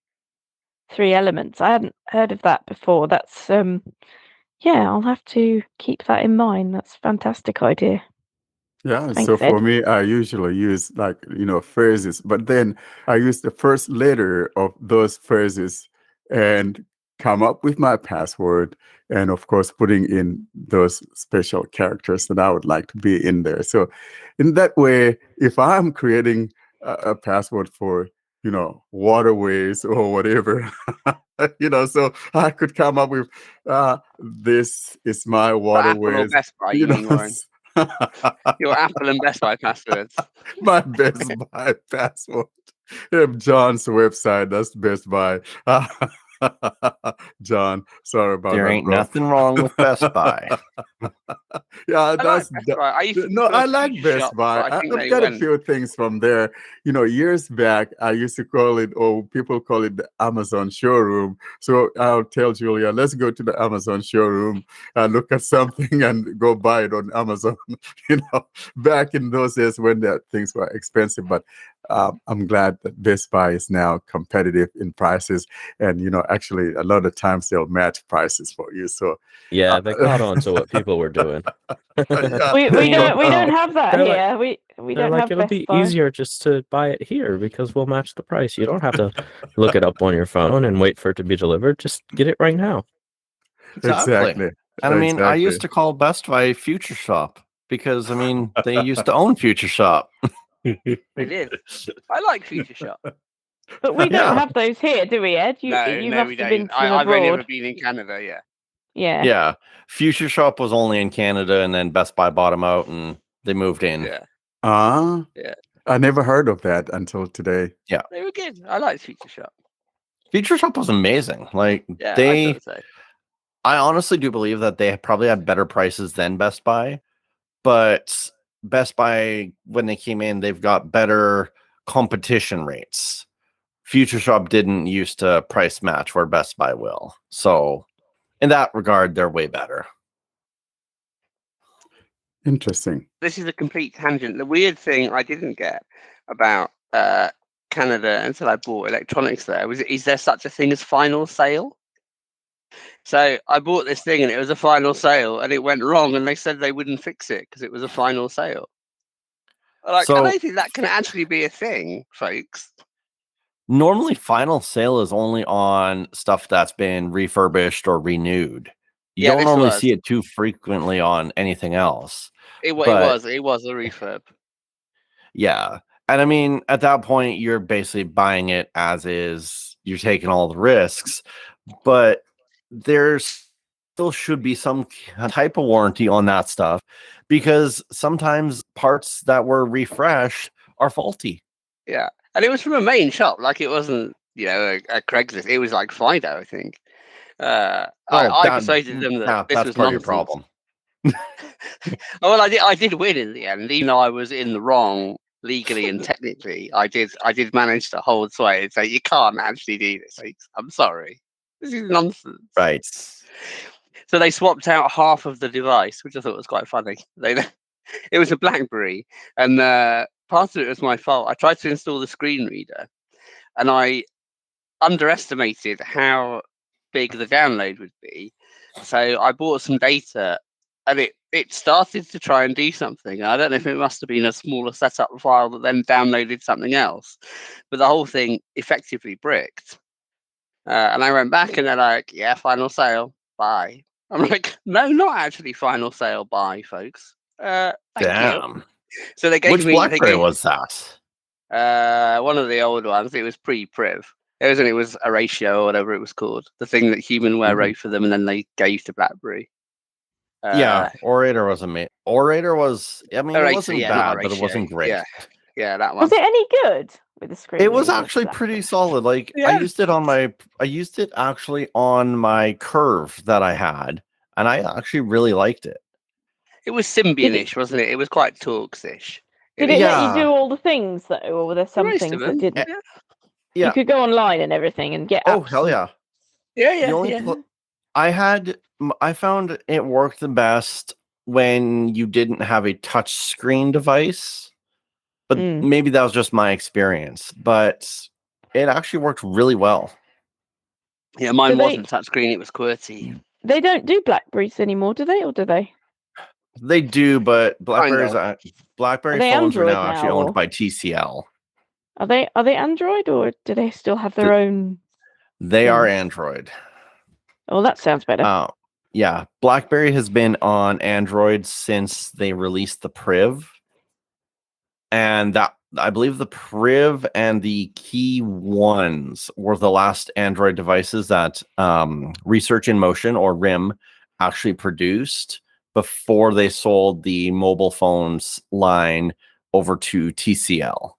elements. I hadn't heard of that before. That's I'll have to keep that in mind. That's a fantastic idea. yeah. Thanks, So for Ed. me, I usually use phrases, but then I use the first letter of those phrases and come up with my password, and of course putting in those special characters that I would like to be in there. So in that way, if I'm creating a password for waterways or whatever, so I could come up with this is my waterways. Apple or Best Buy, you mean, Warren? Your Apple and Best Buy passwords. My Best Buy password. John's website, that's Best Buy. John, sorry about that. There ain't nothing wrong with Best Buy. Yeah, that's Best Buy. I like Best Buy. I've got a few things from there. Years back, I used to call it, or people call it, the Amazon showroom. So I'll tell Julia, let's go to the Amazon showroom and look at something and go buy it on Amazon. Back in those days when things were expensive, but I'm glad that Best Buy is now competitive in prices, and actually a lot of times they'll match prices for you. So yeah, they caught on to what people were doing. We don't have that here. We don't have it'll Best be Buy. easier just to buy it here because we'll match the price. You don't have to look it up on your phone and wait for it to be delivered. Just get it right now. Exactly. And I mean, I used to call Best Buy Future Shop because they used to own Future Shop. They did. I like Future Shop. But we don't Yeah. have those here, do we, Ed? You No, must we have been don't. to them I've only ever abroad. been in Canada. Yeah. Yeah. Yeah. Future Shop was only in Canada, and then Best Buy bought them out, and they moved in. Yeah. Ah, Yeah. I never heard of that until today. They were good. I liked Future Shop. Future Shop was amazing. Like Yeah, I thought so. I honestly do believe that they probably had better prices than Best Buy, but Best Buy, when they came in, they've got better competition rates. Future Shop didn't used to price match where Best Buy will. So in that regard, they're way better. Interesting. This is a complete tangent. The weird thing I didn't get about Canada until I bought electronics there was, is there such a thing as final sale? So I bought this thing and it was a final sale and it went wrong and they said they wouldn't fix it because it was a final sale. Like, I So don't think that can actually be a thing, folks. normally final sale is only on stuff that's been refurbished or renewed. You Yeah, don't this normally was. see it too frequently on anything else. It But- was a refurb. Yeah. And I mean, at that point, you're basically buying it as is. You're taking all the risks, but there's still should be some type of warranty on that stuff because sometimes parts that were refreshed are faulty. Yeah. And it was from a main shop. Like, it wasn't, a Craigslist. It was like Fido, I think. I persuaded them that this that's was part nonsense. of your problem. Well, I did win in the end, even though I was in the wrong legally and technically. I did manage to hold sway and say, you can't actually do this. I'm sorry, this is nonsense. Right. So they swapped out half of the device, which I thought was quite funny. It was a BlackBerry, and part of it was my fault. I tried to install the screen reader, and I underestimated how big the download would be. So I bought some data and it started to try and do something. I don't know if it must have been a smaller setup file that then downloaded something else, but the whole thing effectively bricked. And I went back and they're like, yeah, final sale, bye. I'm like, no, not actually final sale, bye, folks. Thank you. Damn. So they gave Which me BlackBerry was that? one of the old ones. It was pre-Priv. It was a ratio or whatever it was called. The thing that Humanware wrote for them, and then they gave to BlackBerry. Yeah, Orator was amazing. Orator was, I mean, it wasn't bad, but it wasn't great. Yeah, that one. Was it any good with the screen? It was reader? actually pretty solid. Like Yeah. I used it actually on my Curve that I had, and I actually really liked it. It was Symbian-ish, wasn't it? It was quite Talks-ish. Did it let Yeah. you do all the things though, or were there some Most things of that them, didn't? Yeah. You could go online and everything and get. Oh apps hell and- yeah! Yeah. I found it worked the best when you didn't have a touch screen device, but maybe that was just my experience. But it actually worked really well. Yeah, mine wasn't touchscreen. It was QWERTY. They don't do Blackberries anymore, do they? Or do they? They do, but BlackBerry they phones are Android now actually now, owned or- by TCL. Are they Android, or do they still have their own? They are Android. Oh, that sounds better. Yeah, BlackBerry has been on Android since they released the Priv, and that I believe the Priv and the Key ones were the last Android devices that Research in Motion, or RIM, actually produced before they sold the mobile phones line over to TCL.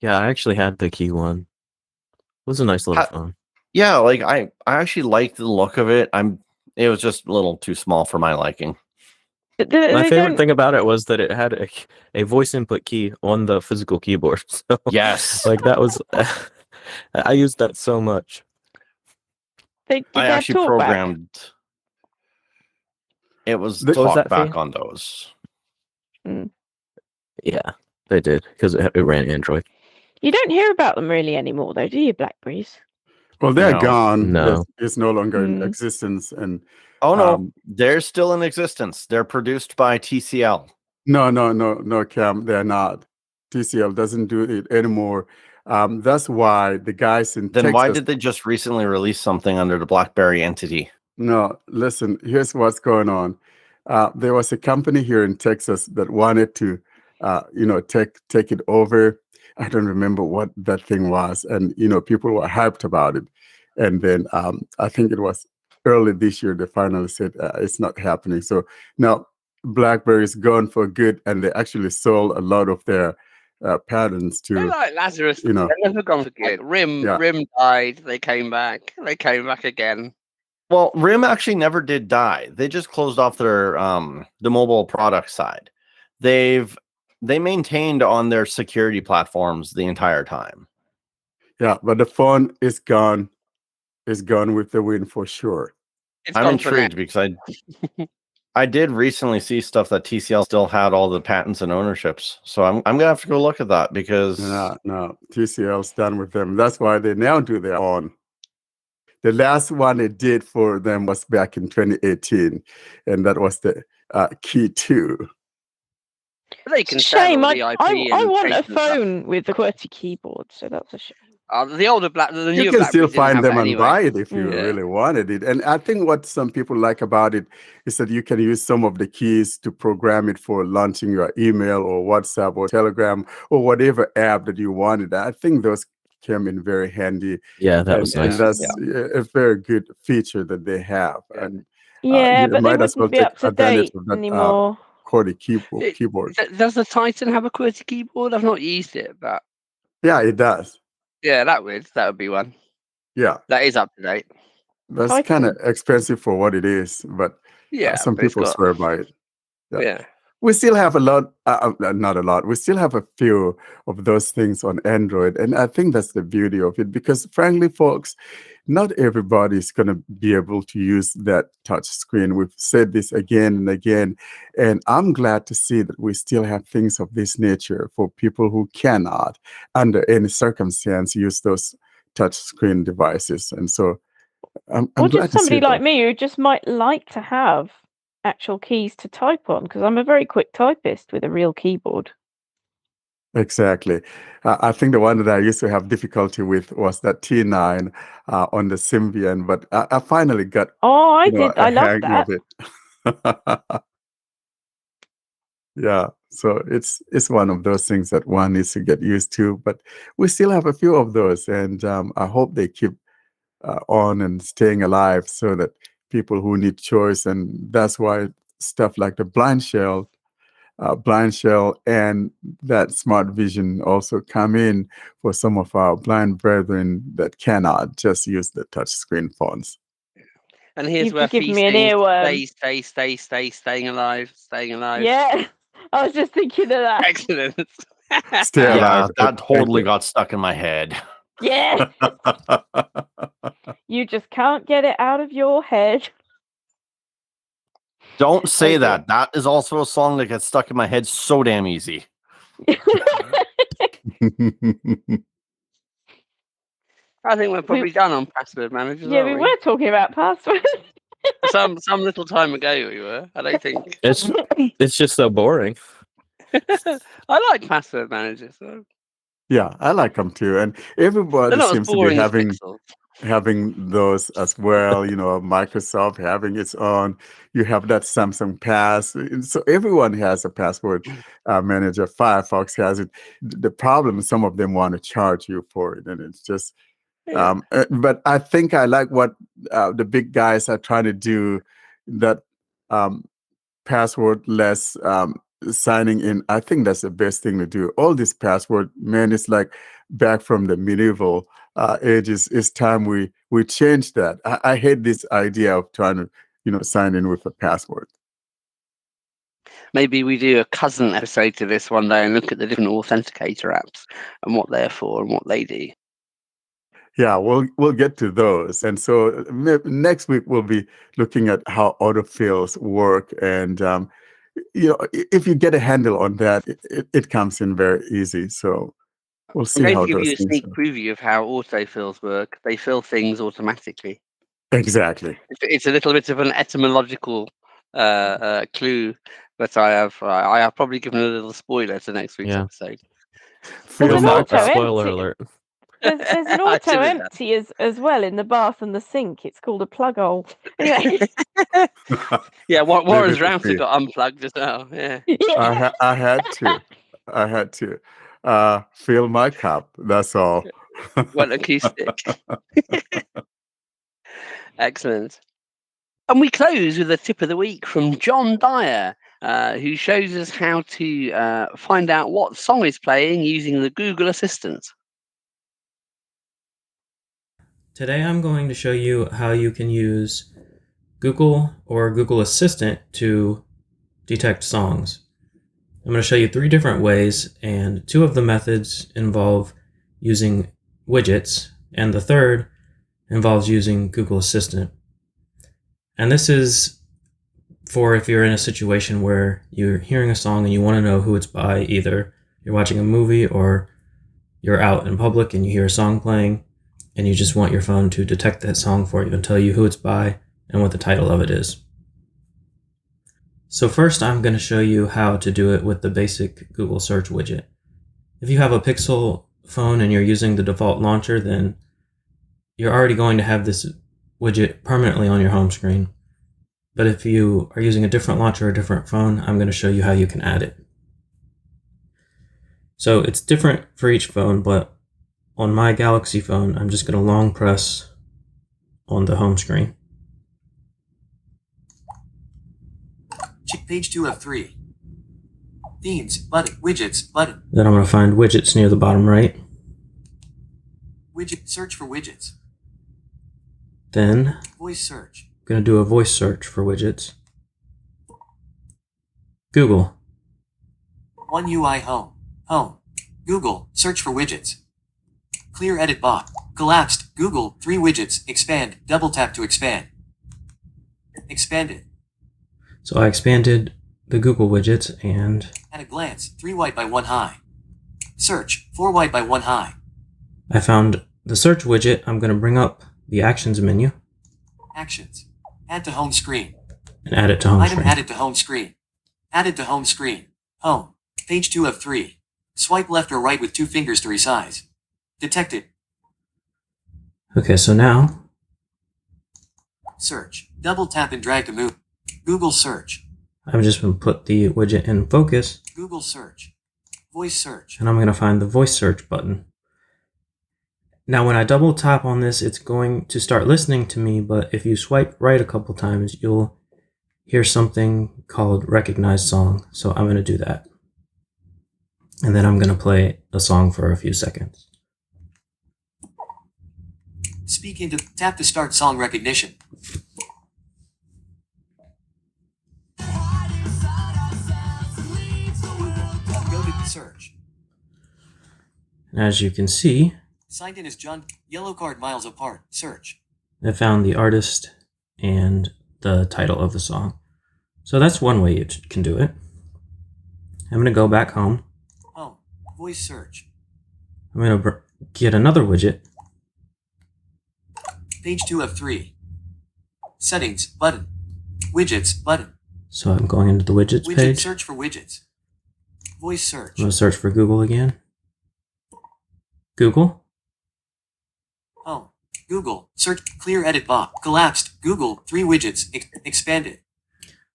Yeah, I actually had the Key one. It was a nice little phone. Yeah, like I actually liked the look of it. It was just a little too small for my liking. My favorite thing about it was that it had a voice input key on the physical keyboard. So, yes, like that was I used that so much. I actually programmed. It was talkback on those. Yeah, they did because it ran Android. You don't hear about them really anymore, though, do you, Blackberries? Well, they're gone. No, it's no longer in existence. And they're still in existence. They're produced by TCL. No, Cam, they're not. TCL doesn't do it anymore. That's why the guys in Texas. Then why did they just recently release something under the BlackBerry entity? No, listen. Here's what's going on. There was a company here in Texas that wanted to, take it over. I don't remember what that thing was, and people were hyped about it, and then I think it was early this year they finally said it's not happening. So now BlackBerry is gone for good, and they actually sold a lot of their patents They're to like Lazarus. They're never gone for good. Rim died. They came back. They came back again. Well, RIM actually never did die. They just closed off their the mobile product side. They maintained on their security platforms the entire time. Yeah, but the phone is gone. Is gone with the wind for sure. I'm intrigued because I did recently see stuff that TCL still had all the patents and ownerships. So I'm gonna have to go look at that because no, TCL's done with them. That's why they now do their own. The last one it did for them was back in 2018, and that was the Key 2. They can shame. I want a phone with a QWERTY keyboard, so that's a shame. The older the you newer can still BlackBerries find them and anyway. buy it if you really wanted it. And I think what some people like about it is that you can use some of the keys to program it for launching your email or WhatsApp or Telegram or whatever app that you wanted. I think those came in very handy. Yeah, that was nice. And that's a very good feature that they have. And but might they as well wouldn't be take up to advantage date of that anymore. QWERTY keyboard. Does the Titan have a QWERTY keyboard? I've not used it, but yeah, it does. Yeah, that would be one. Yeah, that is up to date. That's kind of expensive for what it is, but some people swear by it. Yeah. We still have a lot, not a lot. We still have a few of those things on Android, and I think that's the beauty of it. Because frankly, folks, not everybody is going to be able to use that touch screen. We've said this again and again, and I'm glad to see that we still have things of this nature for people who cannot, under any circumstance, use those touch screen devices. And so, I'm or glad just to see somebody that. like me who just might like to have actual keys to type on, because I'm a very quick typist with a real keyboard. Exactly. I think the one that I used to have difficulty with was that T9 on the Symbian, but I finally got I a love hang that. of it. Yeah, so it's one of those things that one needs to get used to, but we still have a few of those, and I hope they keep on and staying alive so that people who need choice, and that's why stuff like the blind shell and that smart vision also come in for some of our blind brethren that cannot just use the touchscreen phones. And here's You've where just given me an earworm. staying alive. Yeah, I was just thinking of that. Excellent. Stay alive. That totally got stuck in my head. Yeah. You just can't get it out of your head. Don't say that. That is also a song that gets stuck in my head so damn easy. I think we're probably done on password managers. Yeah, we were talking about passwords. some little time ago we were. I don't think it's just so boring. I like password managers. So. Yeah, I like them too, and everybody seems to be having those as well. Microsoft having its own. You have that Samsung Pass, so everyone has a password manager. Firefox has it. The problem is some of them want to charge you for it, and it's just. But I think I like what the big guys are trying to do. That passwordless signing in. I think that's the best thing to do. All this password, man, it's like back from the medieval ages. It's time we change that. I hate this idea of trying to sign in with a password. Maybe we do a cousin episode to this one day and look at the different authenticator apps and what they're for and what they do. Yeah, we'll get to those. And so next week we'll be looking at how autofills work. And if you get a handle on that, it comes in very easy. So we'll see how those things. I'm going to give you a sneak preview of how autofills work. They fill things automatically. Exactly. It's a little bit of an etymological clue, but I have probably given a little spoiler to next week's episode. Spoiler alert. There's an auto empty as well in the bath and the sink. It's called a plug hole. Anyway. Yeah, Warren's router got unplugged as well. Yeah. I had to. Fill my cup. That's all. Went acoustic. Excellent. And we close with a tip of the week from John Dyer, who shows us how to find out what song is playing using the Google Assistant. Today I'm going to show you how you can use Google or Google Assistant to detect songs. I'm going to show you 3 different ways, and 2 of the methods involve using widgets, and the third involves using Google Assistant. And this is for if you're in a situation where you're hearing a song and you want to know who it's by. Either you're watching a movie or you're out in public and you hear a song playing and you just want your phone to detect that song for you and tell you who it's by and what the title of it is. So first I'm going to show you how to do it with the basic Google search widget. If you have a Pixel phone and you're using the default launcher, then you're already going to have this widget permanently on your home screen. But if you are using a different launcher or a different phone, I'm going to show you how you can add it. So it's different for each phone, but on my Galaxy phone, I'm just going to long press on the home screen. Page 2 of 3. Themes, button, widgets, button. Then I'm going to find widgets near the bottom right. Widget, search for widgets. Then Voice search. I'm going to do a voice search for widgets. Google. One UI home. Home. Google, search for widgets. Clear edit box. Collapsed. Google, 3 widgets. Expand. Double tap to expand. Expanded. So I expanded the Google widgets and At a glance, 3 wide by 1 high. Search, 4 wide by 1 high. I found the search widget. I'm going to bring up the actions menu Actions. Add to home screen. and add it to home Item screen. added to home screen. Added to home screen. Home. Page 2 of 3. Swipe left or right with 2 fingers to resize. Detected. Okay, so now Search. Double tap and drag to move. Google search. I'm just going to put the widget in focus, Google search. Voice search. and I'm going to find the voice search button. Now when I double tap on this, it's going to start listening to me, but if you swipe right a couple times, you'll hear something called recognize song. So I'm going to do that. And then I'm going to play a song for a few seconds. Speak into. Tap to start song recognition. Go to search. And as you can see, Signed in as John. Yellow card miles apart. Search. I found the artist and the title of the song. So that's one way you can do it. I'm going to go back home. Home. Voice search. I'm going to get another widget. Page 2 of 3. Settings. Button. Widgets. Button. So I'm going into the widgets Widget page. search for widgets. Voice search. I'm going to search for Google again. Google. Home. Google. Search. Clear edit box. Collapsed. Google. 3 widgets. Expanded.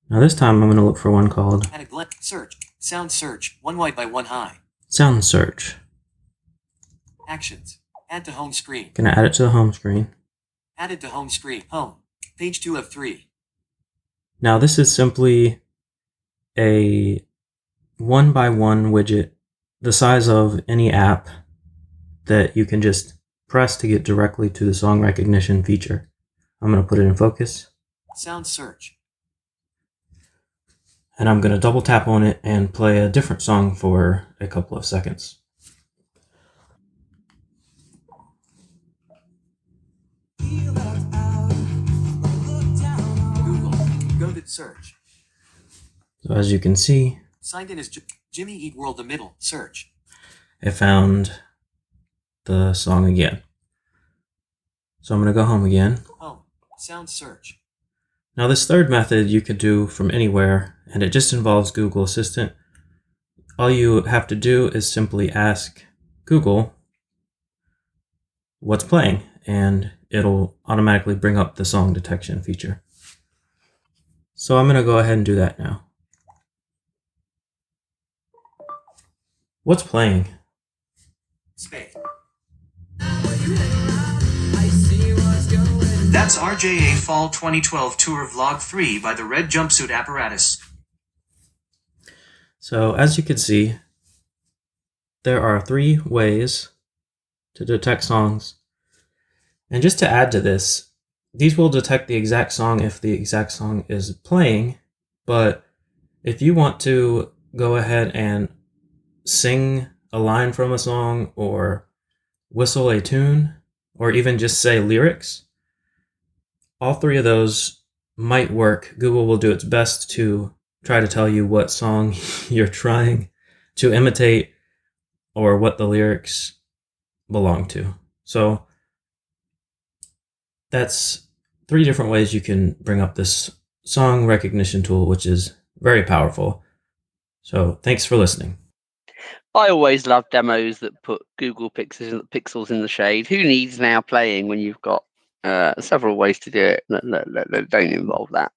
Now this time I'm going to look for one called At a glance. Search. Sound search. 1 wide by 1 high. Sound Search. Actions. Add to home screen. Going to add it to the home screen. Added to home screen. Home. Page 2 of 3. Now this is simply a 1x1 widget, the size of any app that you can just press to get directly to the song recognition feature. I'm going to put it in focus. Sound search. And I'm going to double tap on it and play a different song for a couple of seconds. Google. Go to search. So as you can see, Signed in as Jimmy Eat World the middle. Search. I found the song again. So I'm going to go home again. Home. Sound search. Now this third method you could do from anywhere, and it just involves Google Assistant. All you have to do is simply ask Google what's playing, and it'll automatically bring up the song detection feature. So I'm going to go ahead and do that now. What's playing? Spain. That's RJA Fall 2012 Tour Vlog 3 by the Red Jumpsuit Apparatus. So as you can see, there are 3 ways to detect songs. And just to add to this, these will detect the exact song if the exact song is playing, but if you want to go ahead and sing a line from a song or whistle a tune or even just say lyrics, all 3 of those might work. Google will do its best to try to tell you what song you're trying to imitate or what the lyrics belong to. So that's 3 different ways you can bring up this song recognition tool, which is very powerful. So thanks for listening. I always love demos that put Google pixels in the shade. Who needs now playing when you've got several ways to do it that don't involve that?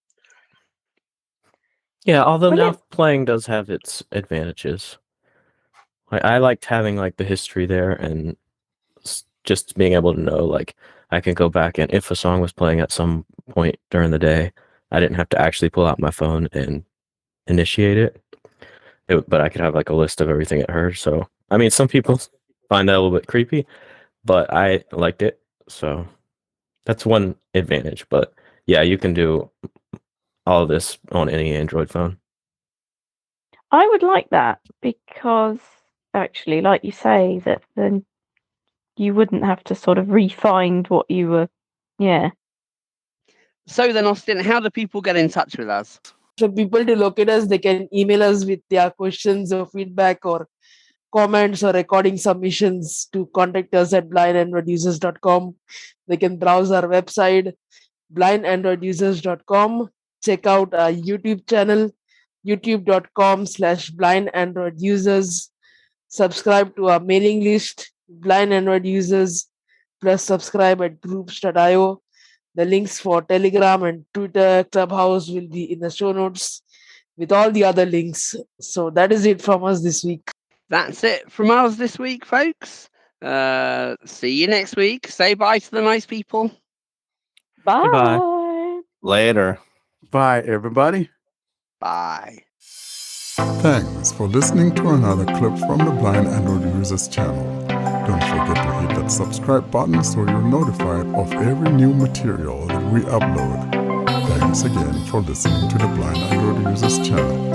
Yeah, although Well, now playing does have its advantages. I liked having like the history there and just being able to know, like, I can go back and if a song was playing at some point during the day, I didn't have to actually pull out my phone and initiate it. But I could have like a list of everything it heard. So, I mean, some people find that a little bit creepy, but I liked it. So that's one advantage. But yeah, you can do all of this on any Android phone. I would like that because actually, like you say, that then you wouldn't have to sort of re-find what you were. Yeah. So then, Austin, how do people get in touch with us? For people to locate us, they can email us with their questions or feedback or comments or recording submissions to contact us at blindandroidusers.com. They can browse our website, blindandroidusers.com. Check out our YouTube channel, youtube.com/blindandroidusers. Subscribe to our mailing list, Blind Android Users, plus subscribe at groups.io. The links for Telegram and Twitter, Clubhouse will be in the show notes with all the other links. So that is it from us this week. That's it from us this week, folks. See you next week. Say bye to the nice people. Bye. Goodbye. Later. Bye, everybody. Bye. Thanks for listening to another clip from the Blind Android Users channel. Don't forget to hit that subscribe button so you're notified of every new material that we upload. Thanks again for listening to the Blind Android Users channel.